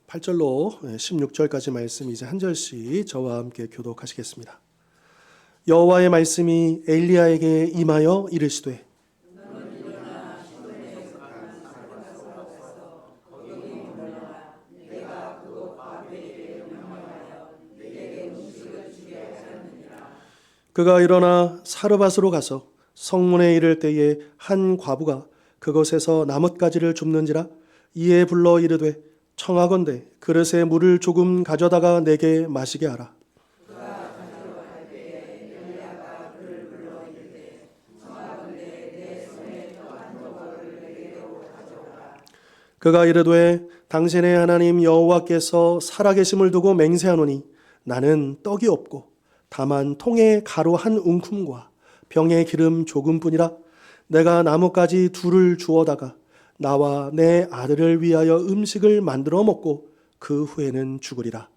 8절로 16절까지 말씀 이제 한 절씩 저와 함께 교독하시겠습니다. 여호와의 말씀이 엘리야에게 임하여 이르시되 그가 일어나 사르밧으로 가서 성문에 이를 때에 한 과부가 그것에서 나뭇가지를 줍는지라 이에 불러 이르되 청하건대 그릇에 물을 조금 가져다가 내게 마시게 하라. 그가 이르되 당신의 하나님 여호와께서 살아계심을 두고 맹세하노니 나는 떡이 없고 다만 통에 가루 한 웅큼과 병에 기름 조금뿐이라. 내가 나뭇가지 둘을 주워다가 나와 내 아들을 위하여 음식을 만들어 먹고 그 후에는 죽으리라.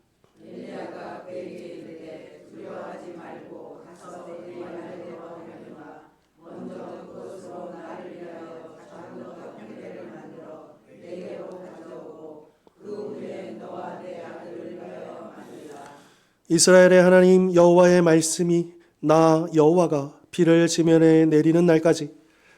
엘리야가 그에게 이르되 두려워하지 말고 가서 내 말을 대화하려니와 먼저 그것으로 나를 위하여 작은 떡병대를 만들어 내게로 가져오고 그 후에 너와 내 아들을 위하여 만들라. 이스라엘의 하나님 여호와의 말씀이 나 여호와가 비를 지면에 내리는 날까지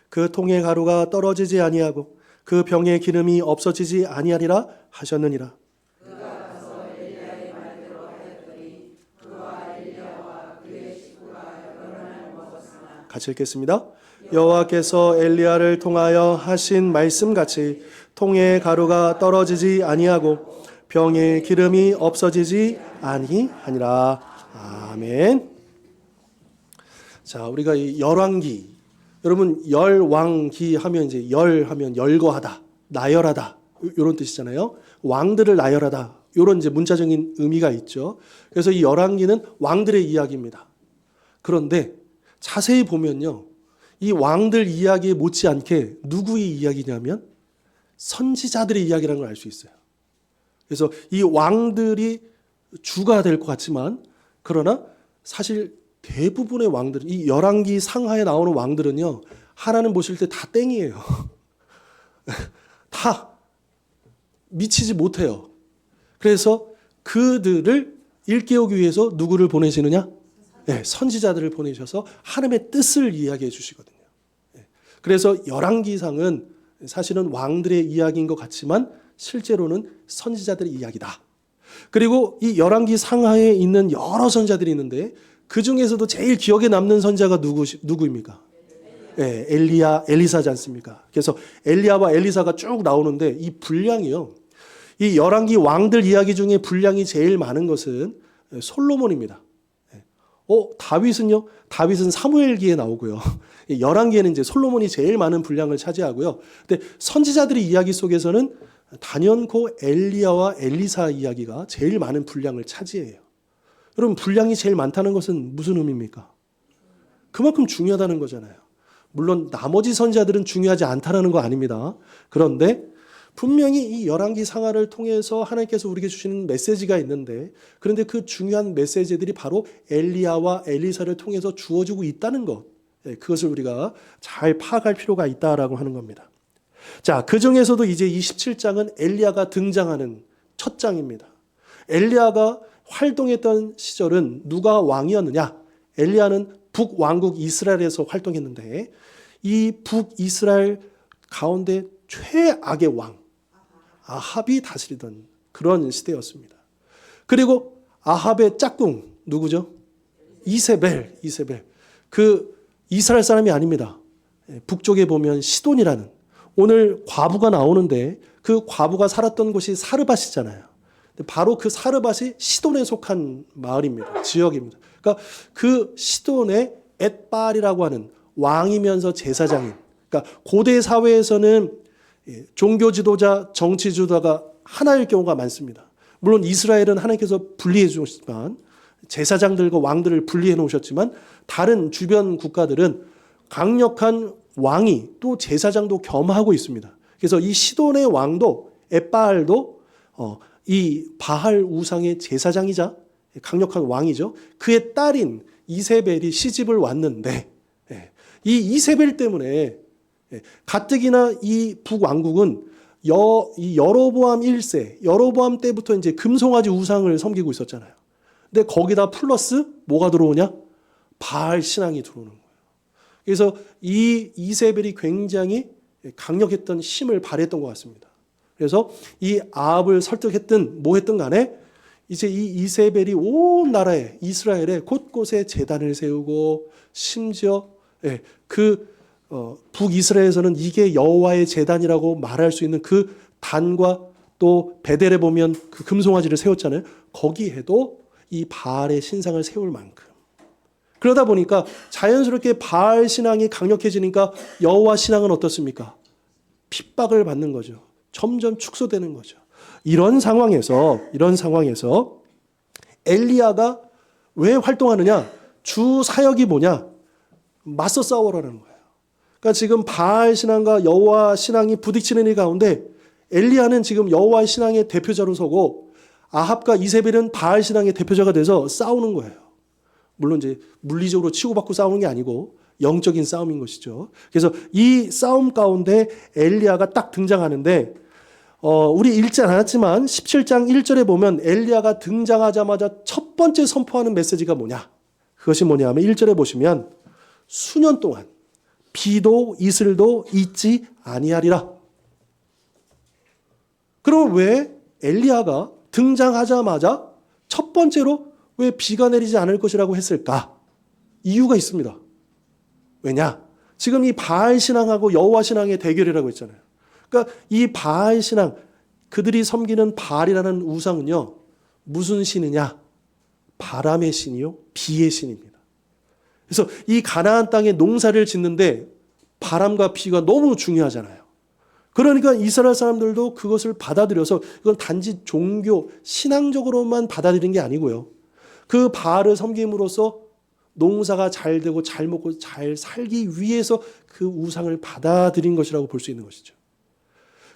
그 통의 가루가 떨어지지 아니하고 그 병의 기름이 없어지지 아니하리라 하셨느니라. 그가 가서 엘리야의 말대로 하였더니 그와 엘리야와 그의 식구가 여러 날 먹었으나. 같이 읽겠습니다. 여호와께서 엘리야를 통하여 하신 말씀같이 통의 가루가 떨어지지 아니하고 병의 기름이 없어지지 아니하니라. 아멘. 자, 우리가 이 열왕기, 여러분 열왕기 하면 이제 열하면 열거하다, 나열하다 이런 뜻이잖아요. 왕들을 나열하다 이런 이제 문자적인 의미가 있죠. 그래서 이 열왕기는 왕들의 이야기입니다. 그런데 자세히 보면요, 이 왕들 이야기에 못지않게 누구의 이야기냐면 선지자들의 이야기라는 걸 알 수 있어요. 그래서 이 왕들이 주가 될 것 같지만 그러나 사실 대부분의 왕들, 이 열왕기 상하에 나오는 왕들은요, 하나님 보실 때 다 땡이에요. 다 미치지 못해요. 그래서 그들을 일깨우기 위해서 누구를 보내시느냐? 네, 선지자들을 보내셔서 하나님의 뜻을 이야기해 주시거든요. 네, 그래서 열왕기상은 사실은 왕들의 이야기인 것 같지만 실제로는 선지자들의 이야기다. 그리고 이 열왕기 상하에 있는 여러 선지자들이 있는데 그 중에서도 제일 기억에 남는 선지자가 누구입니까? 네, 엘리야, 엘리사지 않습니까? 그래서 엘리야와 엘리사가 쭉 나오는데 이 분량이요, 이 열왕기 왕들 이야기 중에 분량이 제일 많은 것은 솔로몬입니다. 다윗은요? 다윗은 사무엘기에 나오고요. 열왕기에는 이제 솔로몬이 제일 많은 분량을 차지하고요. 근데 선지자들의 이야기 속에서는 단연코 엘리야와 엘리사 이야기가 제일 많은 분량을 차지해요. 여러분, 분량이 제일 많다는 것은 무슨 의미입니까? 그만큼 중요하다는 거잖아요. 물론 나머지 선지자들은 중요하지 않다는 거 아닙니다. 그런데 분명히 이 열왕기 상하를 통해서 하나님께서 우리에게 주시는 메시지가 있는데, 그런데 그 중요한 메시지들이 바로 엘리야와 엘리사를 통해서 주어지고 있다는 것, 그것을 우리가 잘 파악할 필요가 있다라고 하는 겁니다. 자, 그 중에서도 이제 27장은 엘리야가 등장하는 첫 장입니다. 엘리야가 활동했던 시절은 누가 왕이었느냐? 엘리야는 북왕국 이스라엘에서 활동했는데 이 북이스라엘 가운데 최악의 왕 아합이 다스리던 그런 시대였습니다. 그리고 아합의 짝꿍 누구죠? 이세벨. 그 이스라엘 사람이 아닙니다. 북쪽에 보면 시돈이라는, 오늘 과부가 나오는데 그 과부가 살았던 곳이 사르밧이잖아요. 바로 그 사르밧이 시돈에 속한 마을입니다. 지역입니다. 그러니까 그 시돈의 엣발이라고 하는 왕이면서 제사장인, 그러니까 고대 사회에서는 종교 지도자, 정치 지도자가 하나일 경우가 많습니다. 물론 이스라엘은 하나님께서 분리해 주셨지만, 제사장들과 왕들을 분리해 놓으셨지만, 다른 주변 국가들은 강력한 왕이 또 제사장도 겸하고 있습니다. 그래서 이 시돈의 왕도 엣발도 이 바할 우상의 제사장이자 강력한 왕이죠. 그의 딸인 이세벨이 시집을 왔는데 이 이세벨 때문에 가뜩이나 이 북왕국은 이 여로보암 1세, 여로보암 때부터 이제 금송아지 우상을 섬기고 있었잖아요. 근데 거기다 플러스 뭐가 들어오냐? 바알 신앙이 들어오는 거예요. 그래서 이 이세벨이 굉장히 강력했던 힘을 발휘했던 것 같습니다. 그래서 이 아합을 설득했든 뭐 했든 간에 이제 이 이세벨이 온 나라에 이스라엘에 곳곳에 제단을 세우고 심지어 북이스라엘에서는 이게 여호와의 제단이라고 말할 수 있는 그 단과 또 베델에 보면 그 금송아지를 세웠잖아요. 거기에도 이 바알의 신상을 세울 만큼. 그러다 보니까 자연스럽게 바알 신앙이 강력해지니까 여호와 신앙은 어떻습니까? 핍박을 받는 거죠. 점점 축소되는 거죠. 이런 상황에서 엘리야가 왜 활동하느냐? 주 사역이 뭐냐? 맞서 싸우라는 거예요. 그러니까 지금 바알 신앙과 여호와 신앙이 부딪히는 이 가운데 엘리야는 지금 여호와 신앙의 대표자로 서고 아합과 이세벨은 바알 신앙의 대표자가 돼서 싸우는 거예요. 물론 이제 물리적으로 치고받고 싸우는 게 아니고 영적인 싸움인 것이죠. 그래서 이 싸움 가운데 엘리야가 딱 등장하는데 우리 읽지 않았지만 17장 1절에 보면 엘리야가 등장하자마자 첫 번째 선포하는 메시지가 뭐냐? 그것이 뭐냐 하면 1절에 보시면 수년 동안 비도 이슬도 있지 아니하리라. 그럼 왜 엘리야가 등장하자마자 첫 번째로 왜 비가 내리지 않을 것이라고 했을까? 이유가 있습니다. 왜냐? 지금 이 바알 신앙하고 여호와 신앙의 대결이라고 했잖아요. 그러니까 이 바알 신앙, 그들이 섬기는 바알이라는 우상은요, 무슨 신이냐? 바람의 신이요, 비의 신입니다. 그래서 이 가나안 땅에 농사를 짓는데 바람과 비가 너무 중요하잖아요. 그러니까 이스라엘 사람들도 그것을 받아들여서 이건 단지 종교, 신앙적으로만 받아들인 게 아니고요. 그 바알을 섬김으로써 농사가 잘 되고 잘 먹고 잘 살기 위해서 그 우상을 받아들인 것이라고 볼 수 있는 것이죠.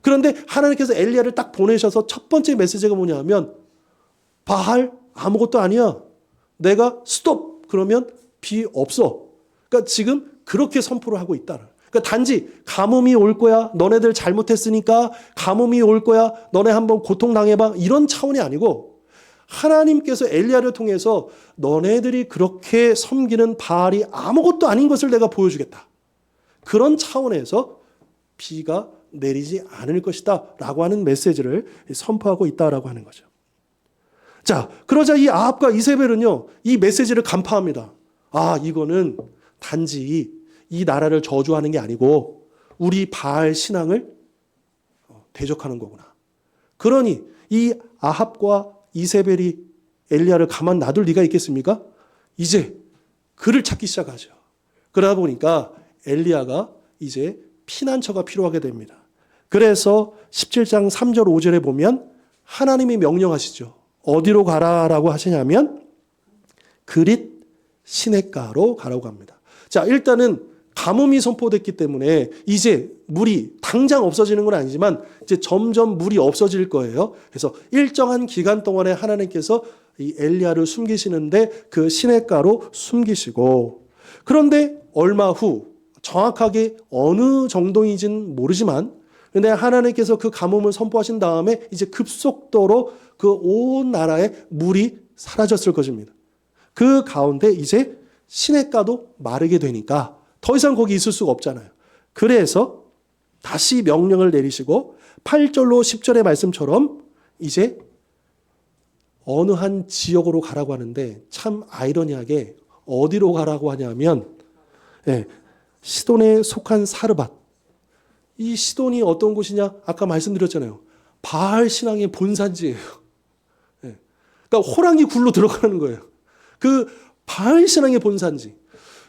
그런데 하나님께서 엘리야를 딱 보내셔서 첫 번째 메시지가 뭐냐 하면 바알 아무것도 아니야. 내가 스톱 그러면 비 없어. 그러니까 지금 그렇게 선포를 하고 있다. 그러니까 단지 가뭄이 올 거야. 너네들 잘못했으니까 가뭄이 올 거야. 너네 한번 고통당해봐. 이런 차원이 아니고 하나님께서 엘리야를 통해서 너네들이 그렇게 섬기는 바알이 아무것도 아닌 것을 내가 보여주겠다. 그런 차원에서 비가 내리지 않을 것이다 라고 하는 메시지를 선포하고 있다라고 하는 거죠. 자, 그러자 이 아합과 이세벨은요, 이 메시지를 간파합니다. 아, 이거는 단지 이 나라를 저주하는 게 아니고 우리 바알 신앙을 대적하는 거구나. 그러니 이 아합과 이세벨이 엘리야를 가만 놔둘 리가 있겠습니까? 이제 그를 찾기 시작하죠. 그러다 보니까 엘리야가 이제 피난처가 필요하게 됩니다. 그래서 17장 3절 5절에 보면 하나님이 명령하시죠. 어디로 가라라고 하시냐면 그릿 시냇가로 가라고 합니다. 자, 일단은 가뭄이 선포됐기 때문에 이제 물이 당장 없어지는 건 아니지만 이제 점점 물이 없어질 거예요. 그래서 일정한 기간 동안에 하나님께서 이 엘리야를 숨기시는데 그 시냇가로 숨기시고, 그런데 얼마 후 정확하게 어느 정도인지는 모르지만 근데 하나님께서 그 가뭄을 선포하신 다음에 이제 급속도로 그 온 나라에 물이 사라졌을 것입니다. 그 가운데 이제 시냇가도 마르게 되니까 더 이상 거기 있을 수가 없잖아요. 그래서 다시 명령을 내리시고 8절로 10절의 말씀처럼 이제 어느 한 지역으로 가라고 하는데 참 아이러니하게 어디로 가라고 하냐면 시돈에 속한 사르밧. 이 시돈이 어떤 곳이냐? 아까 말씀드렸잖아요. 바알 신앙의 본산지예요. 그러니까 호랑이 굴로 들어가는 거예요. 그 바알 신앙의 본산지.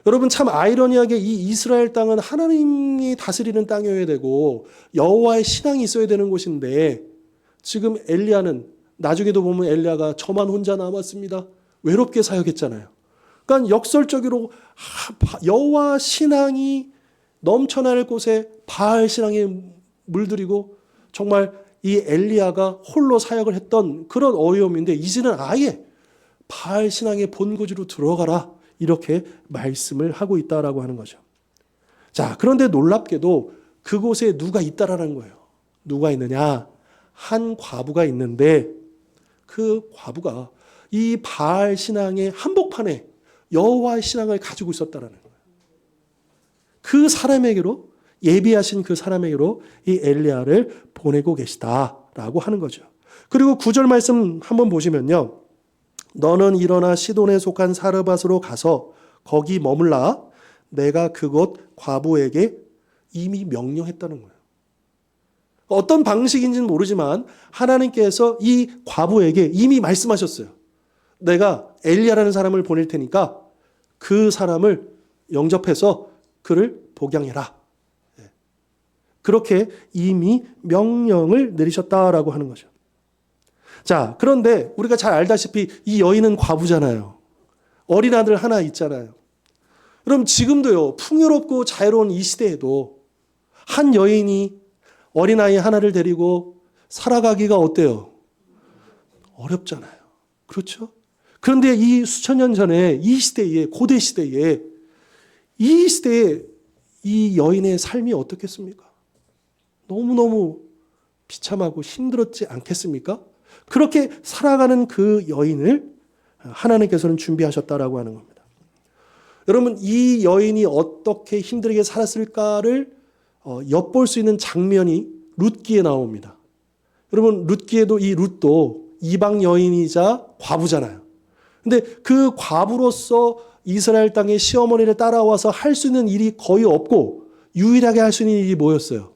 여러분 참 아이러니하게 이 이스라엘 땅은 하나님이 다스리는 땅이어야 되고 여호와의 신앙이 있어야 되는 곳인데 지금 엘리야는 나중에도 보면 엘리야가 저만 혼자 남았습니다. 외롭게 사역했잖아요. 그러니까 역설적으로 여호와 신앙이 넘쳐날 곳에 바알 신앙에 물들이고 정말 이 엘리야가 홀로 사역을 했던 그런 어려움인데 이제는 아예 바알 신앙의 본거지로 들어가라 이렇게 말씀을 하고 있다라고 하는 거죠. 자, 그런데 놀랍게도 그곳에 누가 있다라는 거예요. 누가 있느냐? 한 과부가 있는데 그 과부가 이 바알 신앙의 한복판에 여호와의 신앙을 가지고 있었다라는 거예요. 그 사람에게로 예비하신 그 사람에게로 이 엘리야를 보내고 계시다라고 하는 거죠. 그리고 9절 말씀 한번 보시면요. 너는 일어나 시돈에 속한 사르밧으로 가서 거기 머물라. 내가 그곳 과부에게 이미 명령했다는 거예요. 어떤 방식인지는 모르지만 하나님께서 이 과부에게 이미 말씀하셨어요. 내가 엘리야라는 사람을 보낼 테니까 그 사람을 영접해서 그를 복양해라. 그렇게 이미 명령을 내리셨다라고 하는 거죠. 자, 그런데 우리가 잘 알다시피 이 여인은 과부잖아요. 어린 아들 하나 있잖아요. 그럼 지금도요, 풍요롭고 자유로운 이 시대에도 한 여인이 어린아이 하나를 데리고 살아가기가 어때요? 어렵잖아요. 그렇죠? 그런데 이 수천 년 전에 이 시대에, 고대 시대에 이 시대에 이 여인의 삶이 어떻겠습니까? 너무너무 비참하고 힘들었지 않겠습니까? 그렇게 살아가는 그 여인을 하나님께서는 준비하셨다라고 하는 겁니다. 여러분, 이 여인이 어떻게 힘들게 살았을까를 엿볼 수 있는 장면이 룻기에 나옵니다. 여러분, 룻기에도 이 룻도 이방 여인이자 과부잖아요. 근데 그 과부로서 이스라엘 땅의 시어머니를 따라와서 할 수 있는 일이 거의 없고 유일하게 할 수 있는 일이 뭐였어요?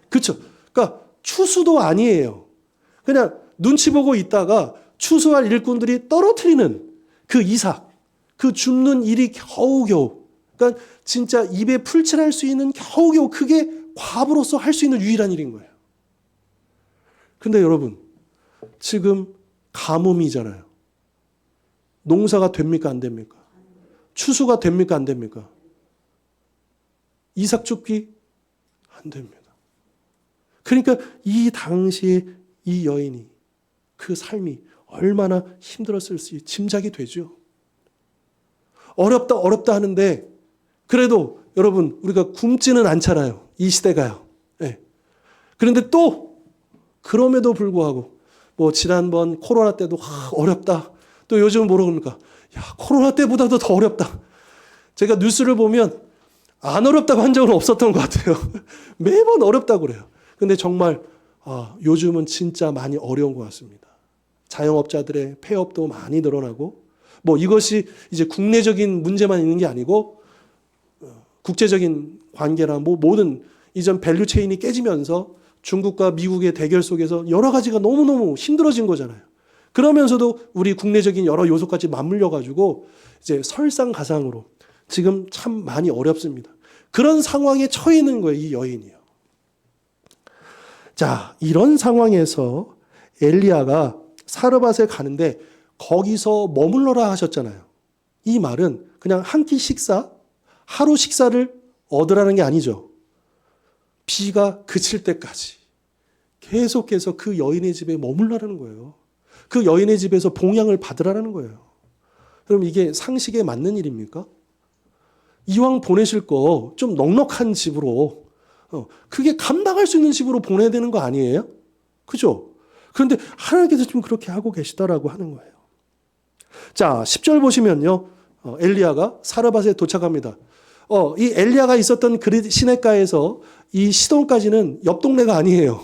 그렇죠. 그러니까 추수도 아니에요. 그냥 눈치 보고 있다가 추수할 일꾼들이 떨어뜨리는 그 이삭, 그 줍는 일이 겨우겨우. 그러니까 진짜 입에 풀칠할 수 있는 겨우겨우 그게 과부로서 할 수 있는 유일한 일인 거예요. 근데 여러분, 지금 가뭄이잖아요. 농사가 됩니까? 안 됩니까? 추수가 됩니까? 안 됩니까? 이삭 줍기? 안 됩니다. 그러니까 이 당시에 이 여인이 그 삶이 얼마나 힘들었을지 짐작이 되죠. 어렵다 하는데 그래도 여러분 우리가 굶지는 않잖아요. 이 시대가요. 네. 그런데 또 그럼에도 불구하고 뭐 지난번 코로나 때도 어렵다. 또 요즘은 뭐라고 합니까? 야, 코로나 때보다도 더 어렵다. 제가 뉴스를 보면 안 어렵다고 한 적은 없었던 것 같아요. 매번 어렵다고 그래요. 근데 정말 요즘은 진짜 많이 어려운 것 같습니다. 자영업자들의 폐업도 많이 늘어나고 뭐 이것이 이제 국내적인 문제만 있는 게 아니고 국제적인 관계나 뭐 모든 이전 밸류 체인이 깨지면서 중국과 미국의 대결 속에서 여러 가지가 너무너무 힘들어진 거잖아요. 그러면서도 우리 국내적인 여러 요소까지 맞물려 가지고 이제 설상가상으로 지금 참 많이 어렵습니다. 그런 상황에 처해 있는 거예요, 이 여인이요. 자, 이런 상황에서 엘리야가 사르밧에 가는데 거기서 머물러라 하셨잖아요. 이 말은 그냥 한 끼 식사, 하루 식사를 얻으라는 게 아니죠. 비가 그칠 때까지 계속해서 그 여인의 집에 머물라는 거예요. 그 여인의 집에서 봉양을 받으라는 거예요. 그럼 이게 상식에 맞는 일입니까? 이왕 보내실 거 좀 넉넉한 집으로 그게 감당할 수 있는 집으로 보내야 되는 거 아니에요? 그죠? 그런데 하나님께서 지금 그렇게 하고 계시다라고 하는 거예요. 자, 10절 보시면요. 엘리야가 사르밧에 도착합니다. 이 엘리야가 있었던 그 시냇가에서 이 시돈까지는 옆 동네가 아니에요.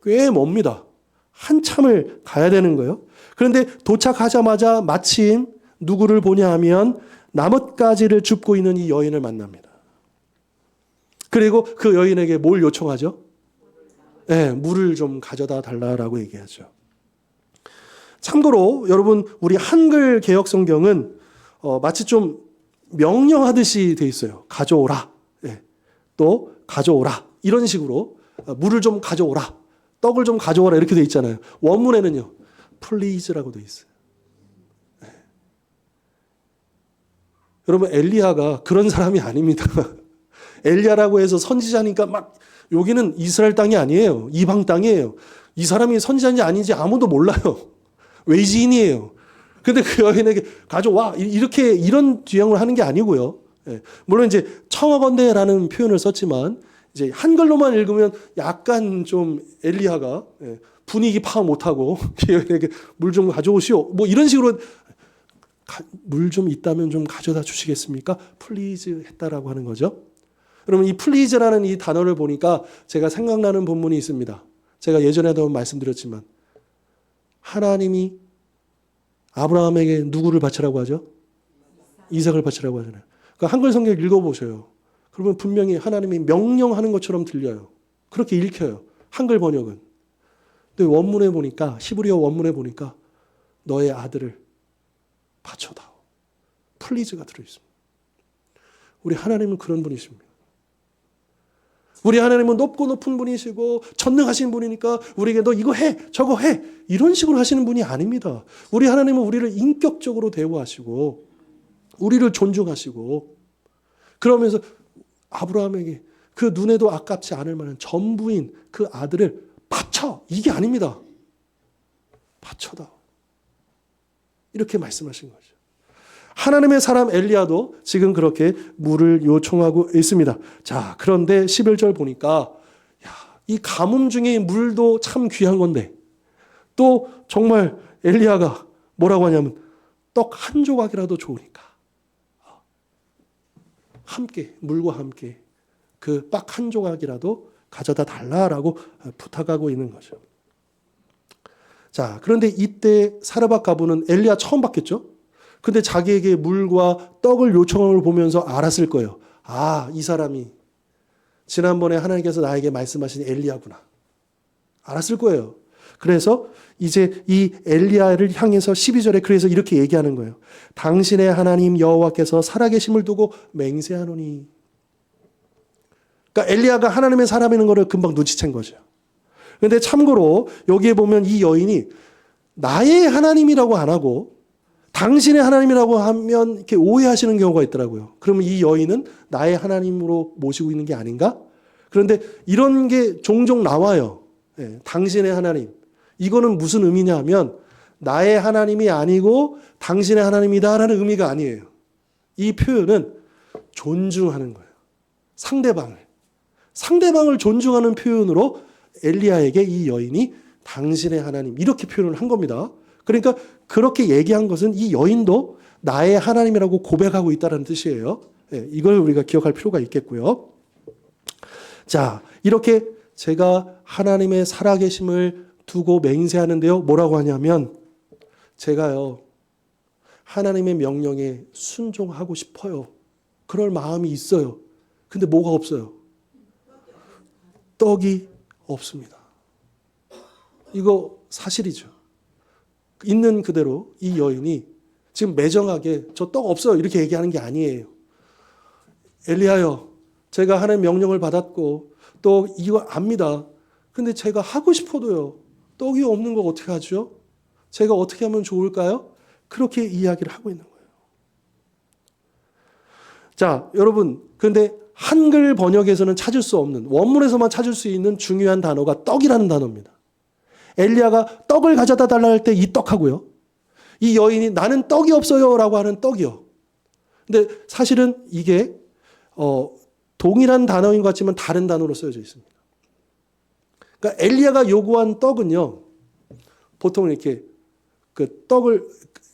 꽤 멉니다. 한참을 가야 되는 거예요. 그런데 도착하자마자 마침 누구를 보냐 하면 나뭇가지를 줍고 있는 이 여인을 만납니다. 그리고 그 여인에게 뭘 요청하죠? 네, 물을 좀 가져다 달라라고 얘기하죠. 참고로 여러분 우리 한글 개역 성경은 마치 좀 명령하듯이 돼 있어요. 가져오라. 네, 또 가져오라. 이런 식으로 물을 좀 가져오라. 떡을 좀 가져오라 이렇게 돼 있잖아요. 원문에는요. please라고 돼 있어요. 네. 여러분 엘리야가 그런 사람이 아닙니다. 엘리야라고 해서 선지자니까 막 여기는 이스라엘 땅이 아니에요. 이방 땅이에요. 이 사람이 선지자인지 아닌지 아무도 몰라요. 외지인이에요. 근데 그 여인에게 가져와 이렇게 이런 주장을 하는 게 아니고요. 예. 물론 이제 청하건대라는 표현을 썼지만 이제 한글로만 읽으면 약간 좀 엘리야가 분위기 파악 못하고 물 좀 가져오시오. 뭐 이런 식으로 물 좀 있다면 좀 가져다 주시겠습니까? 플리즈 했다라고 하는 거죠. 그러면 이 플리즈라는 이 단어를 보니까 제가 생각나는 본문이 있습니다. 제가 예전에도 말씀드렸지만 하나님이 아브라함에게 누구를 바치라고 하죠? 이삭을 바치라고 하잖아요. 그러니까 한글 성경 읽어보셔요. 그러면 분명히 하나님이 명령하는 것처럼 들려요. 그렇게 읽혀요. 한글 번역은. 근데 원문에 보니까 히브리어 원문에 보니까 너의 아들을 바쳐다오. 플리즈가 들어있습니다. 우리 하나님은 그런 분이십니다. 우리 하나님은 높고 높은 분이시고 전능하신 분이니까 우리에게 너 이거 해 저거 해 이런 식으로 하시는 분이 아닙니다. 우리 하나님은 우리를 인격적으로 대우하시고 우리를 존중하시고 그러면서 아브라함에게 그 눈에도 아깝지 않을 만한 전부인 그 아들을 바쳐 이게 아닙니다. 바쳐다 이렇게 말씀하신 거죠. 하나님의 사람 엘리야도 지금 그렇게 물을 요청하고 있습니다. 자, 그런데 11절 보니까 이 가뭄 중에 물도 참 귀한 건데 또 정말 엘리야가 뭐라고 하냐면 떡 한 조각이라도 좋으니까 함께 물과 함께 그 빡 한 조각이라도 가져다 달라라고 부탁하고 있는 거죠. 자, 그런데 이때 사르밧 가부는 엘리야 처음 봤겠죠? 근데 자기에게 물과 떡을 요청하는 걸 보면서 알았을 거예요. 아, 이 사람이 지난번에 하나님께서 나에게 말씀하신 엘리야구나. 알았을 거예요. 그래서 이제 이 엘리야를 향해서 12절에 그래서 이렇게 얘기하는 거예요. 당신의 하나님 여호와께서 살아계심을 두고 맹세하노니. 그러니까 엘리야가 하나님의 사람이라는 거를 금방 눈치챈 거죠. 그런데 참고로 여기에 보면 이 여인이 나의 하나님이라고 안 하고 당신의 하나님이라고 하면 이렇게 오해하시는 경우가 있더라고요. 그러면 이 여인은 나의 하나님으로 모시고 있는 게 아닌가? 그런데 이런 게 종종 나와요. 당신의 하나님. 이거는 무슨 의미냐 하면 나의 하나님이 아니고 당신의 하나님이다라는 의미가 아니에요. 이 표현은 존중하는 거예요. 상대방을 존중하는 표현으로 엘리야에게 이 여인이 당신의 하나님 이렇게 표현을 한 겁니다. 그러니까 그렇게 얘기한 것은 이 여인도 나의 하나님이라고 고백하고 있다는 뜻이에요. 이걸 우리가 기억할 필요가 있겠고요. 자, 이렇게 제가 하나님의 살아계심을 두고 맹세하는데요. 뭐라고 하냐면 제가요. 하나님의 명령에 순종하고 싶어요. 그럴 마음이 있어요. 근데 뭐가 없어요? 떡이 없습니다. 이거 사실이죠. 있는 그대로 이 여인이 지금 매정하게 저 떡 없어요 이렇게 얘기하는 게 아니에요. 엘리야요, 제가 하나님의 명령을 받았고 또 이거 압니다. 근데 제가 하고 싶어도요. 떡이 없는 거 어떻게 하죠? 제가 어떻게 하면 좋을까요? 그렇게 이야기를 하고 있는 거예요. 자, 여러분, 그런데 한글 번역에서는 찾을 수 없는 원문에서만 찾을 수 있는 중요한 단어가 떡이라는 단어입니다. 엘리야가 떡을 가져다 달라 할 때 이 떡하고요. 이 여인이 나는 떡이 없어요라고 하는 떡이요. 근데 사실은 이게 동일한 단어인 것 같지만 다른 단어로 쓰여져 있습니다. 그러니까 엘리야가 요구한 떡은요. 보통 이렇게 그 떡을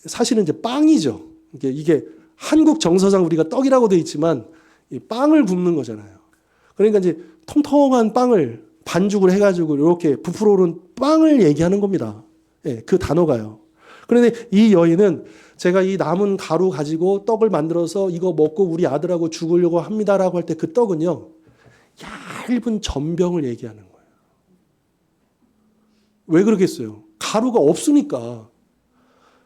사실은 이제 빵이죠. 이게 한국 정서상 우리가 떡이라고 돼 있지만 이 빵을 굽는 거잖아요. 그러니까 이제 통통한 빵을 반죽을 해가지고 이렇게 부풀어 오른 빵을 얘기하는 겁니다. 그 단어가요. 그런데 이 여인은 제가 이 남은 가루 가지고 떡을 만들어서 이거 먹고 우리 아들하고 죽으려고 합니다라고 할 때 그 떡은요. 얇은 전병을 얘기하는 거예요. 왜 그러겠어요? 가루가 없으니까.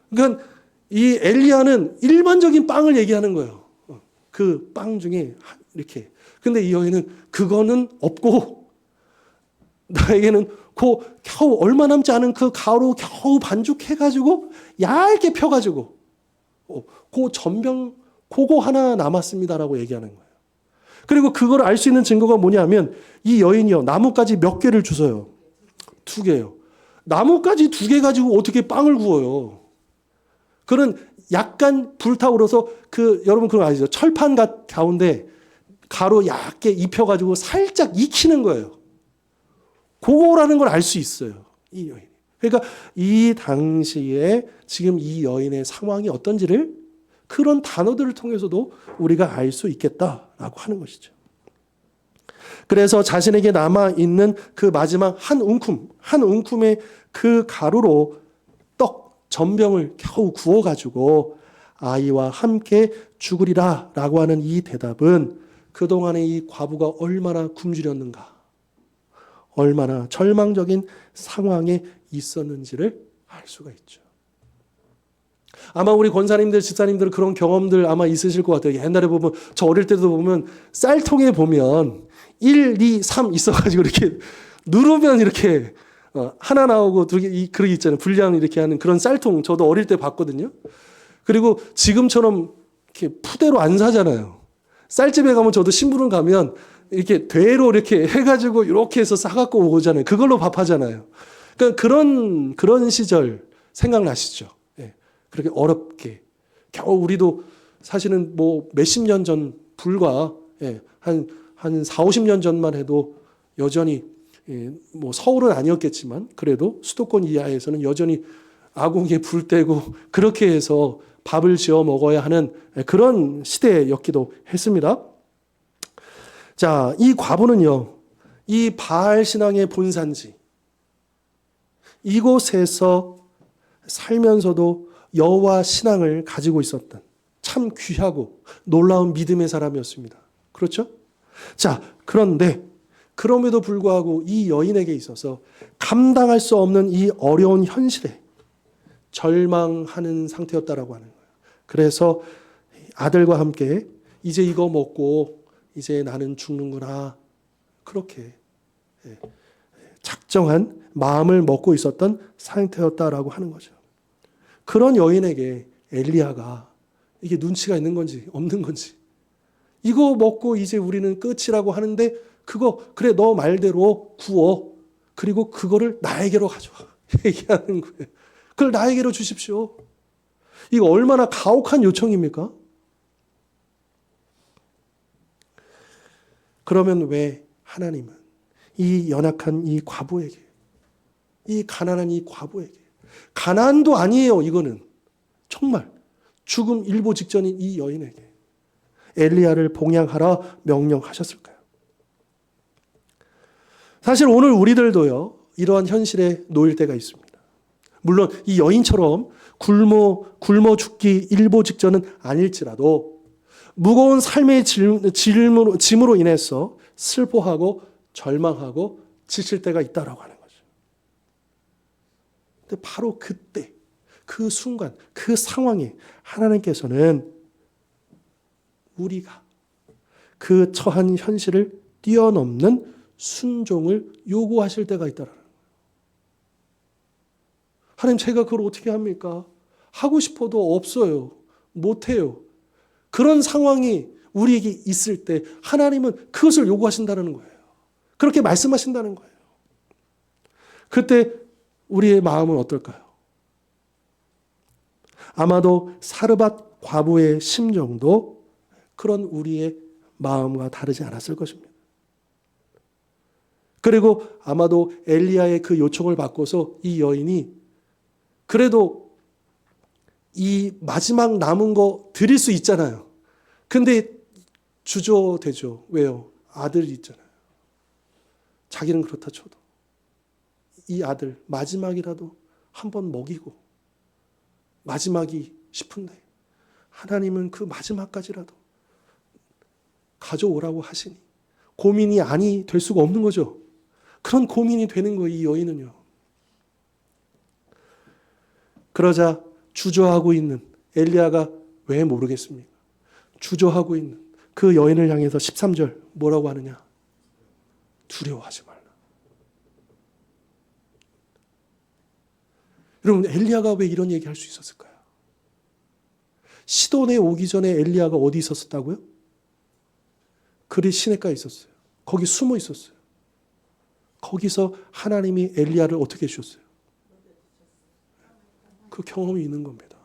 그러니까 이 엘리야는 일반적인 빵을 얘기하는 거예요. 그 빵 중에 이렇게. 근데 이 여인은 그거는 없고 나에게는 겨우 얼마 남지 않은 그 가루 겨우 반죽해가지고 얇게 펴가지고 그 전병 그거 하나 남았습니다라고 얘기하는 거예요. 그리고 그걸 알 수 있는 증거가 뭐냐면 이 여인이요. 나뭇가지 몇 개를 주워요. 2개요. 나뭇가지 2개 가지고 어떻게 빵을 구워요. 그런 약간 불타오르서 여러분 그거 아시죠? 철판 가운데 가루 얇게 입혀가지고 살짝 익히는 거예요. 그거라는 걸 알 수 있어요. 이 여인. 그러니까 이 당시에 지금 이 여인의 상황이 어떤지를 그런 단어들을 통해서도 우리가 알 수 있겠다라고 하는 것이죠. 그래서 자신에게 남아있는 그 마지막 한 움큼의 그 가루로 떡, 전병을 겨우 구워가지고 아이와 함께 죽으리라 라고 하는 이 대답은 그동안에 이 과부가 얼마나 굶주렸는가, 얼마나 절망적인 상황에 있었는지를 알 수가 있죠. 아마 우리 권사님들, 집사님들 그런 경험들 아마 있으실 것 같아요. 옛날에 보면, 저 어릴 때도 보면 쌀통에 보면 1, 2, 3 있어가지고 이렇게 누르면 이렇게 하나 나오고 두 개, 그런 게 있잖아요. 분량 이렇게 하는 그런 쌀통 저도 어릴 때 봤거든요. 그리고 지금처럼 이렇게 푸대로 안 사잖아요. 쌀집에 가면 저도 심부름 가면 이렇게 대로 이렇게 해가지고 이렇게 해서 싸갖고 오잖아요. 그걸로 밥하잖아요. 그러니까 그런 시절 생각나시죠? 예. 그렇게 어렵게. 겨우 우리도 사실은 뭐 몇십 년 전 불과 한 4, 50년 전만 해도 여전히 뭐 서울은 아니었겠지만 그래도 수도권 이하에서는 여전히 아궁이에 불 떼고 그렇게 해서 밥을 지어 먹어야 하는 그런 시대였기도 했습니다. 자, 이 과부는요, 이 바알 신앙의 본산지 이곳에서 살면서도 여호와 신앙을 가지고 있었던 참 귀하고 놀라운 믿음의 사람이었습니다. 그렇죠? 자, 그런데 그럼에도 불구하고 이 여인에게 있어서 감당할 수 없는 이 어려운 현실에 절망하는 상태였다라고 하는 거예요. 그래서 아들과 함께 이제 이거 먹고 이제 나는 죽는구나. 그렇게 작정한 마음을 먹고 있었던 상태였다라고 하는 거죠. 그런 여인에게 엘리야가 이게 눈치가 있는 건지 없는 건지 이거 먹고 이제 우리는 끝이라고 하는데 그거 그래 너 말대로 구워 그리고 그거를 나에게로 가져와 얘기하는 거예요. 그걸 나에게로 주십시오. 이거 얼마나 가혹한 요청입니까? 그러면 왜 하나님은 이 연약한 이 과부에게 이 가난한 이 과부에게 가난도 아니에요. 이거는 정말 죽음 일보 직전인 이 여인에게 엘리야를 봉양하라 명령하셨을까요? 사실 오늘 우리들도요 이러한 현실에 놓일 때가 있습니다. 물론 이 여인처럼 굶어 죽기 일보 직전은 아닐지라도 무거운 삶의 짐으로 인해서 슬퍼하고 절망하고 지칠 때가 있다라고 하는 거죠. 근데 바로 그때 그 순간 그 상황에 하나님께서는 우리가 그 처한 현실을 뛰어넘는 순종을 요구하실 때가 있다라는 거예요. 하나님 제가 그걸 어떻게 합니까? 하고 싶어도 없어요. 못해요. 그런 상황이 우리에게 있을 때 하나님은 그것을 요구하신다는 거예요. 그렇게 말씀하신다는 거예요. 그때 우리의 마음은 어떨까요? 아마도 사르밧 과부의 심정도 그런 우리의 마음과 다르지 않았을 것입니다. 그리고 아마도 엘리야의 그 요청을 받고서 이 여인이 그래도 이 마지막 남은 거 드릴 수 있잖아요. 근데 주저되죠. 왜요? 아들이 있잖아요. 자기는 그렇다 쳐도 이 아들 마지막이라도 한번 먹이고 마지막이 싶은데 하나님은 그 마지막까지라도 가져오라고 하시니 고민이 아니 될 수가 없는 거죠. 그런 고민이 되는 거예요. 이 여인은요. 그러자 주저하고 있는 엘리야가 왜 모르겠습니까? 주저하고 있는 그 여인을 향해서 13절 뭐라고 하느냐? 두려워하지 말라. 여러분 엘리야가 왜 이런 얘기할 수 있었을까요? 시돈에 오기 전에 엘리야가 어디 있었다고요? 그리 시내가에 있었어요. 거기 숨어 있었어요. 거기서 하나님이 엘리야를 어떻게 해주셨어요? 그 경험이 있는 겁니다.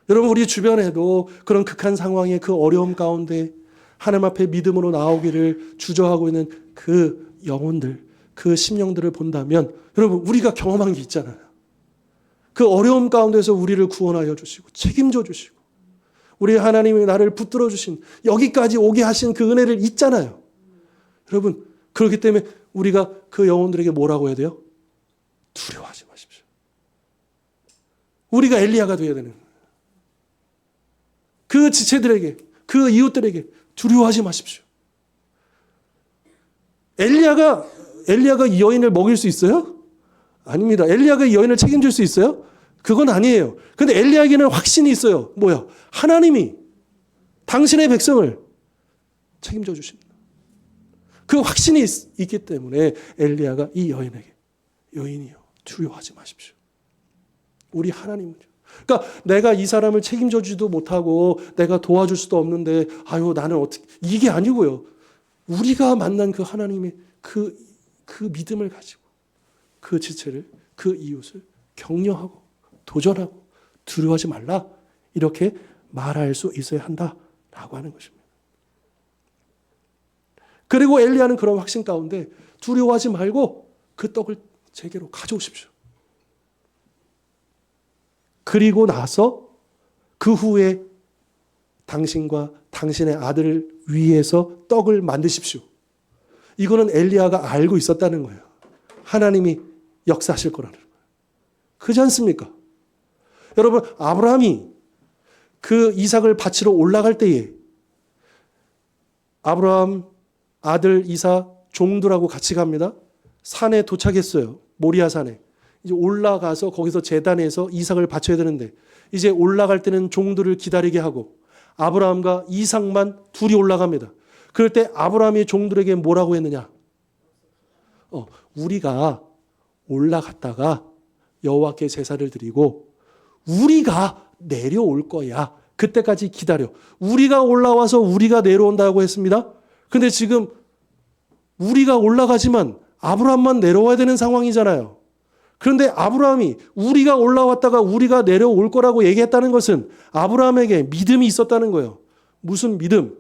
여러분 우리 주변에도 그런 극한 상황의 그 어려움 가운데 하나님 앞에 믿음으로 나오기를 주저하고 있는 그 영혼들, 그 심령들을 본다면 여러분 우리가 경험한 게 있잖아요. 그 어려움 가운데서 우리를 구원하여 주시고 책임져 주시고 우리 하나님이 나를 붙들어 주신 여기까지 오게 하신 그 은혜를 있잖아요. 여러분 그렇기 때문에 우리가 그 영혼들에게 뭐라고 해야 돼요? 두려워하지 마십시오. 우리가 엘리야가 되어야 되는 거예요. 그 지체들에게, 그 이웃들에게 두려워하지 마십시오. 엘리야가 이 여인을 먹일 수 있어요? 아닙니다. 엘리야가 이 여인을 책임질 수 있어요? 그건 아니에요. 근데 엘리야에게는 확신이 있어요. 뭐야? 하나님이 당신의 백성을 책임져 주십니다. 그 확신이 있기 때문에 엘리야가 이 여인에게 여인이요 두려워하지 마십시오. 우리 하나님은요. 그러니까 내가 이 사람을 책임져 주지도 못하고 내가 도와줄 수도 없는데 아유 나는 어떻게 이게 아니고요. 우리가 만난 그 하나님의 그 믿음을 가지고 그 지체를 그 이웃을 격려하고 도전하고 두려워하지 말라 이렇게 말할 수 있어야 한다라고 하는 것입니다. 그리고 엘리야는 그런 확신 가운데 두려워하지 말고 그 떡을 제게로 가져오십시오. 그리고 나서 그 후에 당신과 당신의 아들을 위해서 떡을 만드십시오. 이거는 엘리야가 알고 있었다는 거예요. 하나님이 역사하실 거라는 거예요. 그렇지 않습니까? 여러분 아브라함이 그 이삭을 바치러 올라갈 때에 아브라함 아들 이삭 종들하고 같이 갑니다. 산에 도착했어요. 모리아 산에. 이제 올라가서 거기서 제단에서 이삭을 바쳐야 되는데 이제 올라갈 때는 종들을 기다리게 하고 아브라함과 이삭만 둘이 올라갑니다. 그럴 때 아브라함이 종들에게 뭐라고 했느냐? 우리가 올라갔다가 여호와께 제사를 드리고 우리가 내려올 거야. 그때까지 기다려. 우리가 올라와서 우리가 내려온다고 했습니다. 근데 지금 우리가 올라가지만 아브라함만 내려와야 되는 상황이잖아요. 그런데 아브라함이 우리가 올라왔다가 우리가 내려올 거라고 얘기했다는 것은 아브라함에게 믿음이 있었다는 거예요. 무슨 믿음?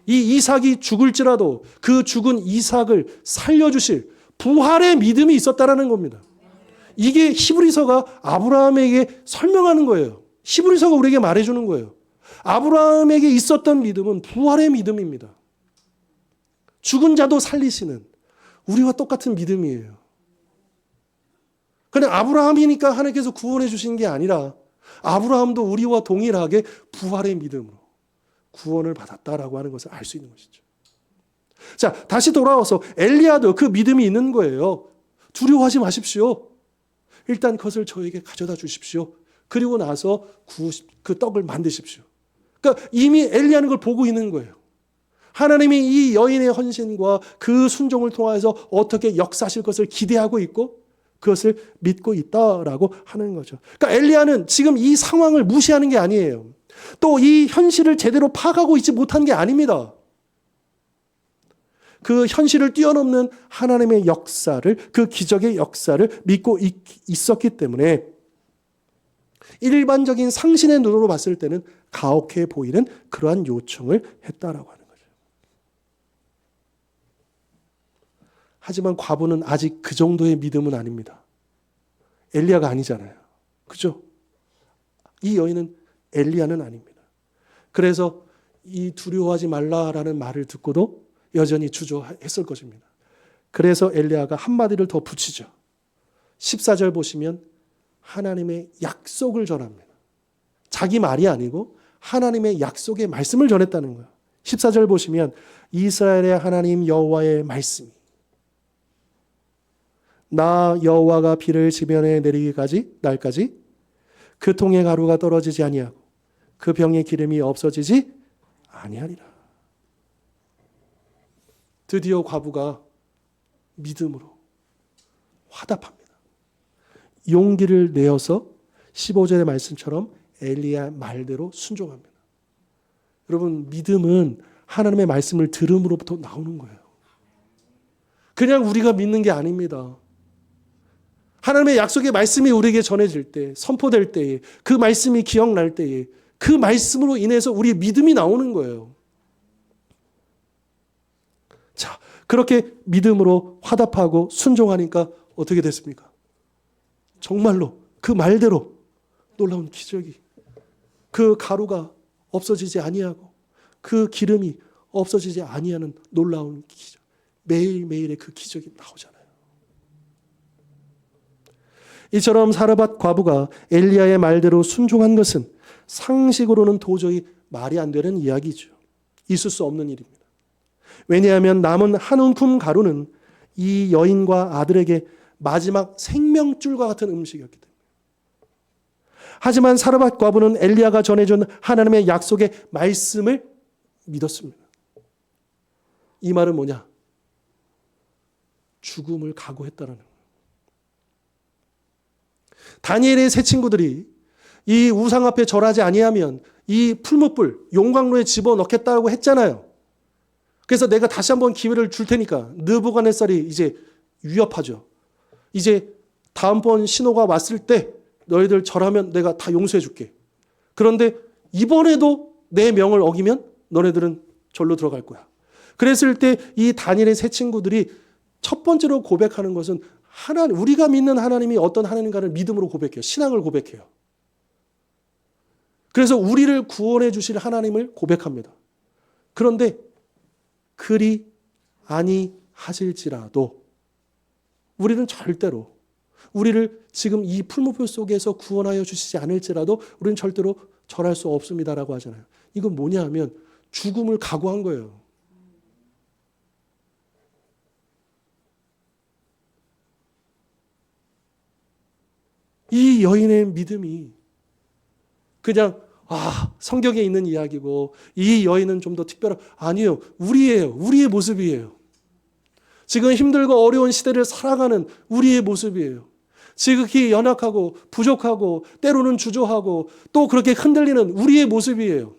이 이삭이 죽을지라도 그 죽은 이삭을 살려주실 부활의 믿음이 있었다는 겁니다. 이게 히브리서가 아브라함에게 설명하는 거예요. 히브리서가 우리에게 말해주는 거예요. 아브라함에게 있었던 믿음은 부활의 믿음입니다. 죽은 자도 살리시는 우리와 똑같은 믿음이에요. 그런데 아브라함이니까 하나님께서 구원해 주신 게 아니라 아브라함도 우리와 동일하게 부활의 믿음으로 구원을 받았다라고 하는 것을 알 수 있는 것이죠. 자, 다시 돌아와서 엘리야도 그 믿음이 있는 거예요. 두려워하지 마십시오. 일단 그것을 저에게 가져다 주십시오. 그리고 나서 그 떡을 만드십시오. 그러니까 이미 엘리야는 그걸 보고 있는 거예요. 하나님이 이 여인의 헌신과 그 순종을 통해서 어떻게 역사하실 것을 기대하고 있고 그것을 믿고 있다라고 하는 거죠. 그러니까 엘리야는 지금 이 상황을 무시하는 게 아니에요. 또 이 현실을 제대로 파악하고 있지 못한 게 아닙니다. 그 현실을 뛰어넘는 하나님의 역사를, 그 기적의 역사를 믿고 있었기 때문에 일반적인 상신의 눈으로 봤을 때는 가혹해 보이는 그러한 요청을 했다라고 하는 거죠. 하지만 과부는 아직 그 정도의 믿음은 아닙니다. 엘리야가 아니잖아요. 그죠? 이 여인은 엘리야는 아닙니다. 그래서 이 두려워하지 말라라는 말을 듣고도 여전히 주저했을 것입니다. 그래서 엘리야가 한마디를 더 붙이죠. 14절 보시면 하나님의 약속을 전합니다. 자기 말이 아니고 하나님의 약속의 말씀을 전했다는 거예요. 14절 보시면 이스라엘의 하나님 여호와의 말씀이 나 여호와가 비를 지면에 내리기까지 날까지 그 통의 가루가 떨어지지 아니하고 그 병의 기름이 없어지지 아니하리라. 드디어 과부가 믿음으로 화답합니다. 용기를 내어서 15절의 말씀처럼 엘리야 말대로 순종합니다. 여러분 믿음은 하나님의 말씀을 들음으로부터 나오는 거예요. 그냥 우리가 믿는 게 아닙니다. 하나님의 약속의 말씀이 우리에게 전해질 때, 선포될 때에, 그 말씀이 기억날 때에 그 말씀으로 인해서 우리의 믿음이 나오는 거예요. 자, 그렇게 믿음으로 화답하고 순종하니까 어떻게 됐습니까? 정말로 그 말대로 놀라운 기적이, 그 가루가 없어지지 아니하고 그 기름이 없어지지 아니하는 놀라운 기적, 매일매일의 그 기적이 나오잖아요. 이처럼 사르밧 과부가 엘리야의 말대로 순종한 것은 상식으로는 도저히 말이 안 되는 이야기죠. 있을 수 없는 일입니다. 왜냐하면 남은 한 움큼 가루는 이 여인과 아들에게 마지막 생명줄과 같은 음식이었기 때문에. 하지만 사르밧 과부는 엘리야가 전해준 하나님의 약속의 말씀을 믿었습니다. 이 말은 뭐냐? 죽음을 각오했다라는 거예요. 다니엘의 세 친구들이 이 우상 앞에 절하지 아니하면 이 풀무불 용광로에 집어넣겠다고 했잖아요. 그래서 내가 다시 한번 기회를 줄 테니까 느부갓네살이 이제 위협하죠. 이제 다음번 신호가 왔을 때 너희들 절하면 내가 다 용서해 줄게. 그런데 이번에도 내 명을 어기면 너네들은 절로 들어갈 거야. 그랬을 때 이 다니엘의 세 친구들이 첫 번째로 고백하는 것은 하나님, 우리가 믿는 하나님이 어떤 하나님인가를 믿음으로 고백해요. 신앙을 고백해요. 그래서 우리를 구원해 주실 하나님을 고백합니다. 그런데 그리 아니하실지라도 우리는 절대로, 우리를 지금 이 풀무불 속에서 구원하여 주시지 않을지라도 우리는 절대로 절할 수 없습니다라고 하잖아요. 이건 뭐냐 하면 죽음을 각오한 거예요. 이 여인의 믿음이 그냥 성경에 있는 이야기고 이 여인은 좀 더 특별한, 아니에요. 우리의 모습이에요. 지금 힘들고 어려운 시대를 살아가는 우리의 모습이에요. 지극히 연약하고 부족하고 때로는 주저하고 또 그렇게 흔들리는 우리의 모습이에요.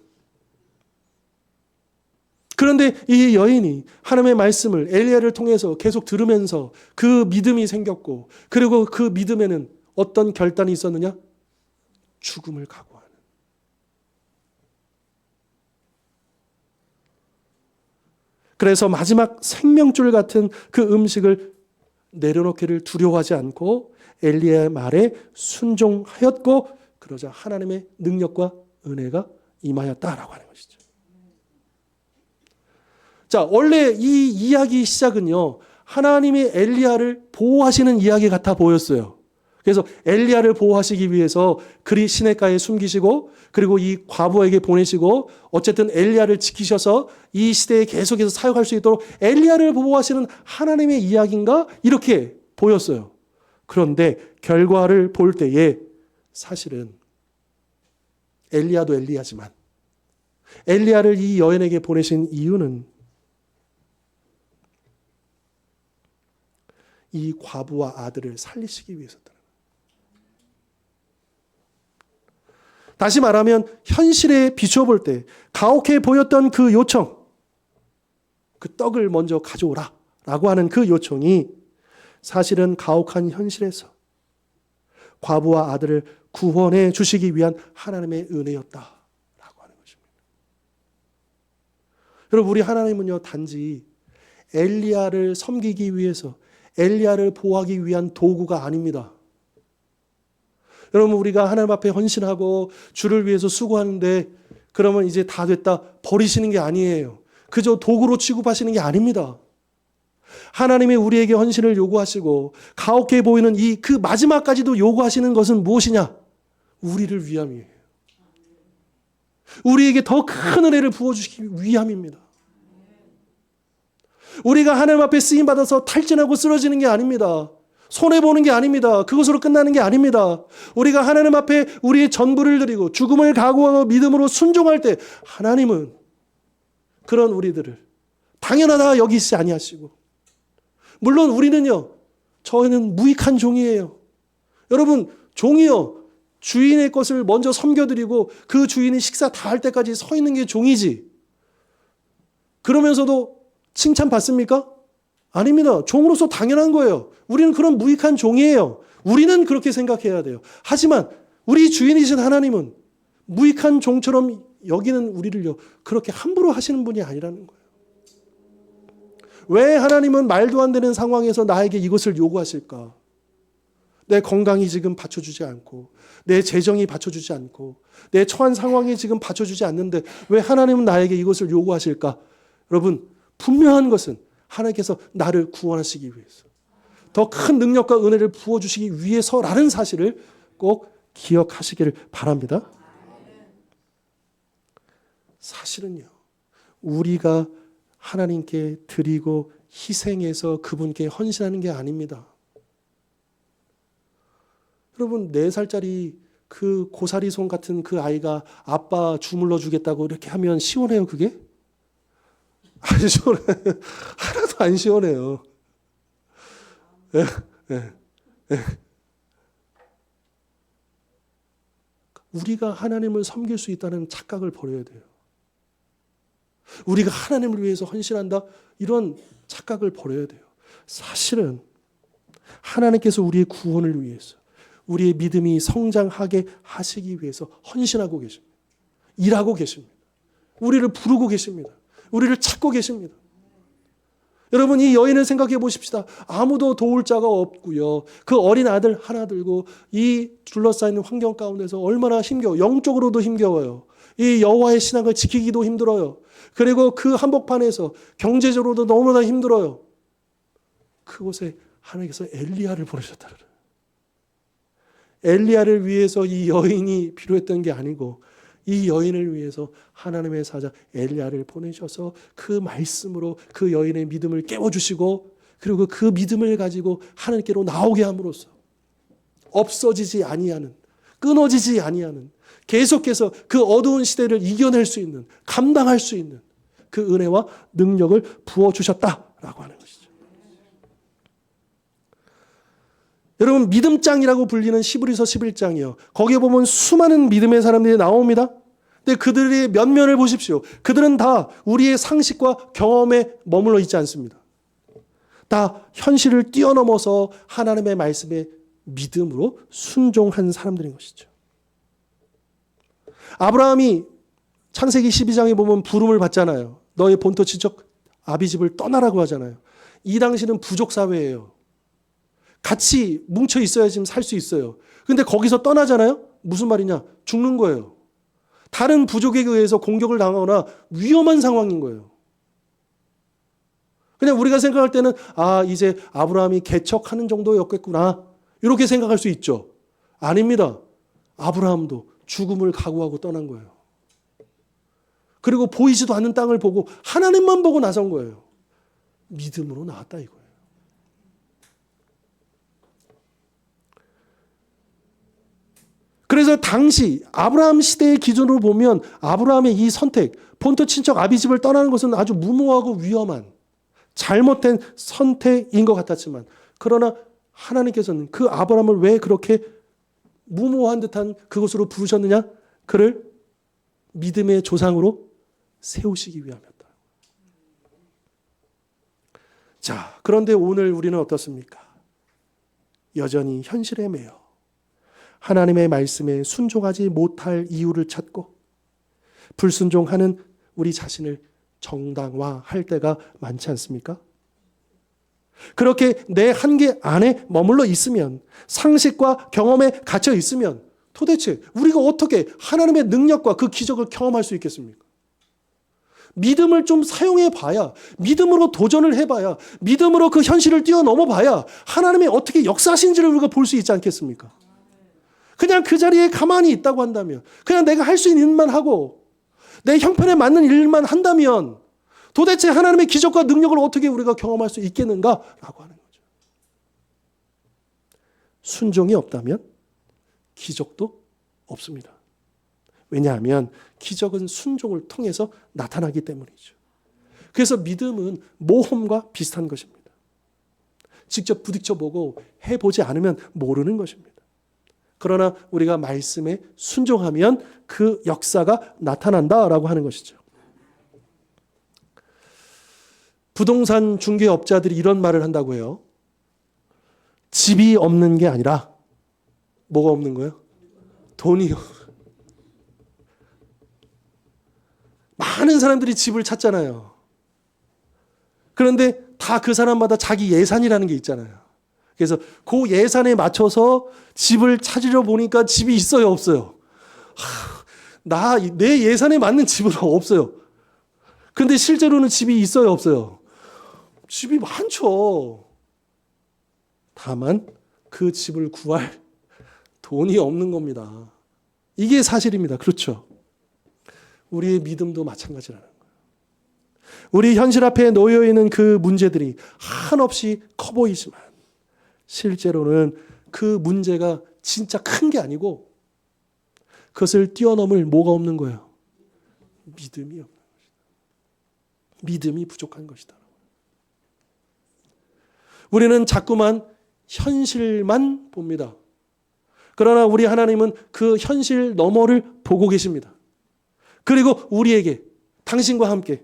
그런데 이 여인이 하나님의 말씀을 엘리야를 통해서 계속 들으면서 그 믿음이 생겼고, 그리고 그 믿음에는 어떤 결단이 있었느냐? 죽음을 각오하는. 그래서 마지막 생명줄 같은 그 음식을 내려놓기를 두려워하지 않고 엘리야의 말에 순종하였고, 그러자 하나님의 능력과 은혜가 임하였다라고 하는 것이죠. 자, 원래 이 이야기 시작은요, 하나님이 엘리야를 보호하시는 이야기 같아 보였어요. 그래서 엘리야를 보호하시기 위해서 그리 시냇가에 숨기시고, 그리고 이 과부에게 보내시고, 어쨌든 엘리야를 지키셔서 이 시대에 계속해서 사역할 수 있도록 엘리야를 보호하시는 하나님의 이야기인가? 이렇게 보였어요. 그런데 결과를 볼 때에 사실은 엘리야도 엘리야지만 엘리야를 이 여인에게 보내신 이유는 이 과부와 아들을 살리시기 위해서다. 다시 말하면 현실에 비춰볼 때 가혹해 보였던 그 요청, 그 떡을 먼저 가져오라 라고 하는 그 요청이 사실은 가혹한 현실에서 과부와 아들을 구원해 주시기 위한 하나님의 은혜였다라고 하는 것입니다. 여러분, 우리 하나님은요, 단지 엘리야를 섬기기 위해서 엘리야를 보호하기 위한 도구가 아닙니다. 여러분, 우리가 하나님 앞에 헌신하고 주를 위해서 수고하는데 그러면 이제 다 됐다 버리시는 게 아니에요. 그저 도구로 취급하시는 게 아닙니다. 하나님이 우리에게 헌신을 요구하시고 가혹해 보이는 이 그 마지막까지도 요구하시는 것은 무엇이냐? 우리를 위함이에요. 우리에게 더 큰 은혜를 부어주시기 위함입니다. 우리가 하나님 앞에 쓰임받아서 탈진하고 쓰러지는 게 아닙니다. 손해보는 게 아닙니다. 그것으로 끝나는 게 아닙니다. 우리가 하나님 앞에 우리의 전부를 드리고 죽음을 각오하고 믿음으로 순종할 때 하나님은 그런 우리들을 당연하다 여기지 아니하시고, 물론 우리는요, 저희는 무익한 종이에요. 여러분, 종이요, 주인의 것을 먼저 섬겨드리고 그 주인이 식사 다 할 때까지 서 있는 게 종이지. 그러면서도 칭찬받습니까? 아닙니다. 종으로서 당연한 거예요. 우리는 그런 무익한 종이에요. 우리는 그렇게 생각해야 돼요. 하지만 우리 주인이신 하나님은 무익한 종처럼 여기는 우리를요, 그렇게 함부로 하시는 분이 아니라는 거예요. 왜 하나님은 말도 안 되는 상황에서 나에게 이것을 요구하실까? 내 건강이 지금 받쳐주지 않고, 내 재정이 받쳐주지 않고, 내 처한 상황이 지금 받쳐주지 않는데 왜 하나님은 나에게 이것을 요구하실까? 여러분, 분명한 것은 하나님께서 나를 구원하시기 위해서, 더 큰 능력과 은혜를 부어주시기 위해서라는 사실을 꼭 기억하시기를 바랍니다. 사실은요, 우리가 하나님께 드리고 희생해서 그분께 헌신하는 게 아닙니다. 여러분, 4살짜리 그 고사리 손 같은 그 아이가 아빠 주물러 주겠다고 이렇게 하면 시원해요, 그게? 안 시원해요. 하나도 안 시원해요. 예, 예, 예. 우리가 하나님을 섬길 수 있다는 착각을 버려야 돼요. 우리가 하나님을 위해서 헌신한다? 이런 착각을 버려야 돼요. 사실은 하나님께서 우리의 구원을 위해서, 우리의 믿음이 성장하게 하시기 위해서 헌신하고 계십니다. 일하고 계십니다. 우리를 부르고 계십니다. 우리를 찾고 계십니다. 여러분, 이 여인을 생각해 보십시다. 아무도 도울 자가 없고요. 그 어린 아들 하나 들고 이 둘러싸이는 환경 가운데서 얼마나 힘겨워. 영적으로도 힘겨워요. 이 여호와의 신앙을 지키기도 힘들어요. 그리고 그 한복판에서 경제적으로도 너무나 힘들어요. 그곳에 하나님께서 엘리야를 보내셨다 그래요. 엘리야를 위해서 이 여인이 필요했던 게 아니고 이 여인을 위해서 하나님의 사자 엘리야를 보내셔서 그 말씀으로 그 여인의 믿음을 깨워주시고, 그리고 그 믿음을 가지고 하나님께로 나오게 함으로써 없어지지 아니하는, 끊어지지 아니하는, 계속해서 그 어두운 시대를 이겨낼 수 있는, 감당할 수 있는 그 은혜와 능력을 부어주셨다라고 하는 것이죠. 여러분, 믿음장이라고 불리는 히브리서 11장이요. 거기에 보면 수많은 믿음의 사람들이 나옵니다. 근데 그들의 면면을 보십시오. 그들은 다 우리의 상식과 경험에 머물러 있지 않습니다. 다 현실을 뛰어넘어서 하나님의 말씀에 믿음으로 순종한 사람들인 것이죠. 아브라함이 창세기 12장에 보면 부름을 받잖아요. 너의 본토 친척 아비집을 떠나라고 하잖아요. 이 당시는 부족 사회예요. 같이 뭉쳐 있어야 지금 살 수 있어요. 근데 거기서 떠나잖아요? 무슨 말이냐? 죽는 거예요. 다른 부족에 의해서 공격을 당하거나 위험한 상황인 거예요. 그냥 우리가 생각할 때는 이제 아브라함이 개척하는 정도였겠구나, 이렇게 생각할 수 있죠. 아닙니다. 아브라함도 죽음을 각오하고 떠난 거예요. 그리고 보이지도 않는 땅을 보고 하나님만 보고 나선 거예요. 믿음으로 나왔다 이거예요. 그래서 당시 아브라함 시대의 기준으로 보면 아브라함의 이 선택, 본토 친척 아비집을 떠나는 것은 아주 무모하고 위험한 잘못된 선택인 것 같았지만, 그러나 하나님께서는 그 아브라함을 왜 그렇게 무모한 듯한 그것으로 부르셨느냐? 그를 믿음의 조상으로 세우시기 위함이었다. 자, 그런데 오늘 우리는 어떻습니까? 여전히 현실에 매여 하나님의 말씀에 순종하지 못할 이유를 찾고 불순종하는 우리 자신을 정당화할 때가 많지 않습니까? 그렇게 내 한계 안에 머물러 있으면, 상식과 경험에 갇혀 있으면 도대체 우리가 어떻게 하나님의 능력과 그 기적을 경험할 수 있겠습니까? 믿음을 좀 사용해 봐야, 믿음으로 도전을 해봐야, 믿음으로 그 현실을 뛰어넘어 봐야 하나님이 어떻게 역사하신지를 우리가 볼 수 있지 않겠습니까? 그냥 그 자리에 가만히 있다고 한다면, 그냥 내가 할 수 있는 일만 하고 내 형편에 맞는 일만 한다면 도대체 하나님의 기적과 능력을 어떻게 우리가 경험할 수 있겠는가라고 하는 거죠. 순종이 없다면 기적도 없습니다. 왜냐하면 기적은 순종을 통해서 나타나기 때문이죠. 그래서 믿음은 모험과 비슷한 것입니다. 직접 부딪혀 보고 해보지 않으면 모르는 것입니다. 그러나 우리가 말씀에 순종하면 그 역사가 나타난다라고 하는 것이죠. 부동산 중개업자들이 이런 말을 한다고 해요. 집이 없는 게 아니라 뭐가 없는 거예요? 돈이요. 많은 사람들이 집을 찾잖아요. 그런데 다 그 사람마다 자기 예산이라는 게 있잖아요. 그래서 그 예산에 맞춰서 집을 찾으려 보니까 집이 있어요, 없어요? 내 예산에 맞는 집은 없어요. 근데 실제로는 집이 있어요, 없어요? 집이 많죠. 다만 그 집을 구할 돈이 없는 겁니다. 이게 사실입니다. 그렇죠? 우리의 믿음도 마찬가지라는 거예요. 우리 현실 앞에 놓여 있는 그 문제들이 한없이 커 보이지만 실제로는 그 문제가 진짜 큰 게 아니고 그것을 뛰어넘을 뭐가 없는 거예요? 믿음이 없는 것이다. 믿음이 부족한 것이다. 우리는 자꾸만 현실만 봅니다. 그러나 우리 하나님은 그 현실 너머를 보고 계십니다. 그리고 우리에게 당신과 함께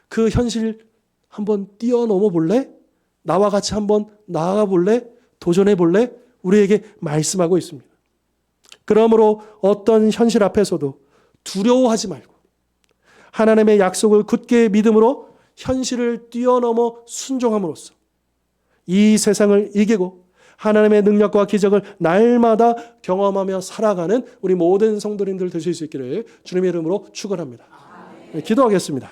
그 현실 한번 뛰어넘어 볼래? 나와 같이 한번 나아가 볼래? 도전해 볼래? 우리에게 말씀하고 있습니다. 그러므로 어떤 현실 앞에서도 두려워하지 말고 하나님의 약속을 굳게 믿음으로 현실을 뛰어넘어 순종함으로써 이 세상을 이기고 하나님의 능력과 기적을 날마다 경험하며 살아가는 우리 모든 성도님들 되실 수 있기를 주님의 이름으로 축원합니다. 네, 기도하겠습니다.